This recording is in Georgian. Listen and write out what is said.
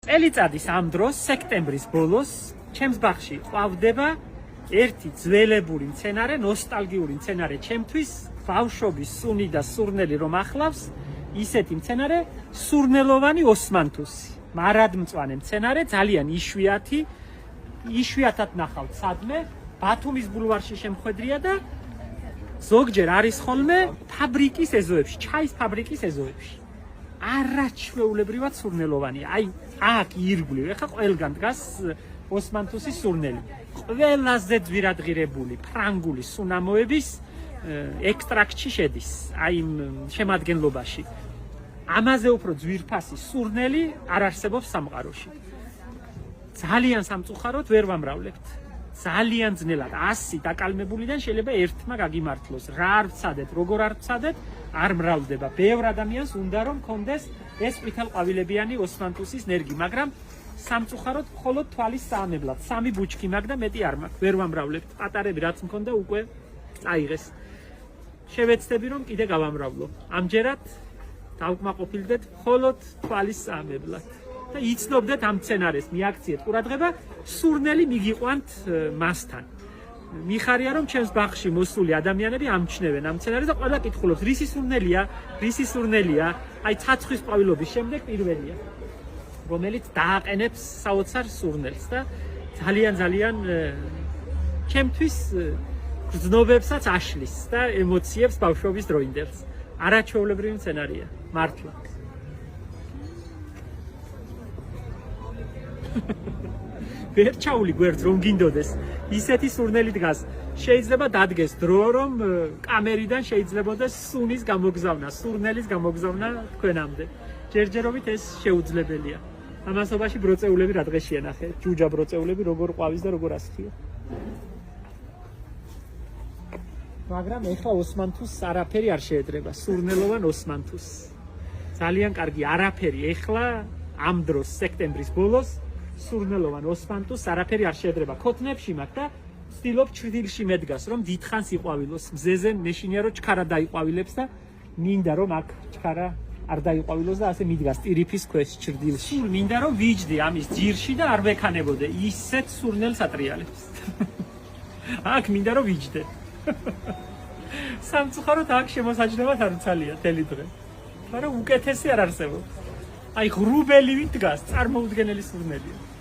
წელიწადის ამ დროს სექტემბრის ბოლოს ჩემს ბაღში ყვავდება ერთი ძველებული მცენარე, ნოსტალგიური მცენარე ჩემთვის, ბავშვობის სუნი და სურნელი რომ ახლავს, ისეთი მცენარე სურნელოვანი ოსმანთუსი. მარადმწვანე მცენარე, ძალიან იშვიათად ნახავთ სადმე, ბათუმის ბულვარში შემხვედრია და ზოგჯერ არის ხოლმე ფაბრიკის ეზოებში, ჩაის ფაბრიკის ეზოებში. არაჩვეულებრივად სურნელოვანია. აი, აქ ირგვლივ, ეხა ყველგან დგას ოსმანთუსის სურნელი. ყველაზე ძვირადღირებული ფრანგული სუნამოების ექსტრაქტში შედის, აი შემადგენლობაში. ამაზე უფრო ძვირფასი სურნელი არ არსებობს სამყაროში. ძალიან სამწუხაროდ ვერ ვამრავლებთ. ძალიან ძნელად 100 დაკალმებულიდან შეიძლება ერთმა გაგიმართლოს. რა არ ვცადეთ, როგორ არ ვცადეთ, არ მრავლდება. ბევრ ადამიანს უნდა რომ კონდეს ეს ყვითელყვავილებიანი ოსმანთუსის ნერგი, მაგრამ სამწუხაროდ მხოლოდ თვალის საამებლად 3 ბუჩქი მაქვს და მეტი არ მაქვს. ვერ ვამრავლებთ. პატარები რაც მქონდა უკვე წაიღეს. შევეცდები რომ კიდე გავამრავლო. ამჯერად დავკმაყოფილდეთ მხოლოდ თვალის საამებლად. და იცნობდეთ ამ მცენარეს, მიაქციეთ ყურადღება, სურნელი მიგიყვანთ მასთან. მიხარია რომ ჩემს ბაღში მოსული ადამიანები ამჩნევენ ამ მცენარეს და ყველა კითხულობს, რისი სურნელია, აი ცაცხვის ყვავილობის შემდეგ პირველია, რომელიც დააყენებს საოცარ სურნელს და ძალიან ჩემთვის გრძნობებსაც აშლის და ემოციებს ბავშვობის დროინდელს. არაჩვეულებრივი მცენარეა, მართლა. ვერ ჩაული გვერდს რომ გინდოდეს ისეთი სურნელი დგას. შეიძლება დადგეს დრო რომ კამერიდან შეიძლებაოდეს სუნის გამოგზავნა, სურნელის გამოგზავნა თქვენამდე. ჯერჯერობით ეს შეუძლებელია. ამასობაში ბროწეულები რა დღეშია ნახე, ჯუჯა ბროწეულები როგორ ყვავის და როგორ ასხია. მაგრამ ეხლა ოსმანთუსს არაფერი არ შეედრება, სურნელოვან ოსმანთუსს. ძალიან კარგი, არაფერი ეხლა ამ დროს სექტემბრის ბოლოს სურნელოვან ოსმანთუსს არაფერი არ შეედრება. ქოთნებში მაქვს და ვცდილობ ჩრდილში მედგას, რომ დიდხანს იყვავილოს. მზეზე მეშინია რომ ჩქარა დაიყვავილებს და მინდა რომ აქ ჩქარა არ დაიყვავილოს და ასე მიდგას ტირიფის ქვეშ ჩრდილში. მინდა რომ ვიჯდი ამის ძირში და არ ვექანებოდე. ისეთ სურნელს ატრიალებს. აქ მინდა რომ ვიჯდე. სამწუხაროდ აქ შემოსაჯდომად არ უცალია თელი დღე. მაგრამ უკეთესი არ არსებობს. აი ღრუბელი ვით დგას, წარმოუდგენელი სურნელია.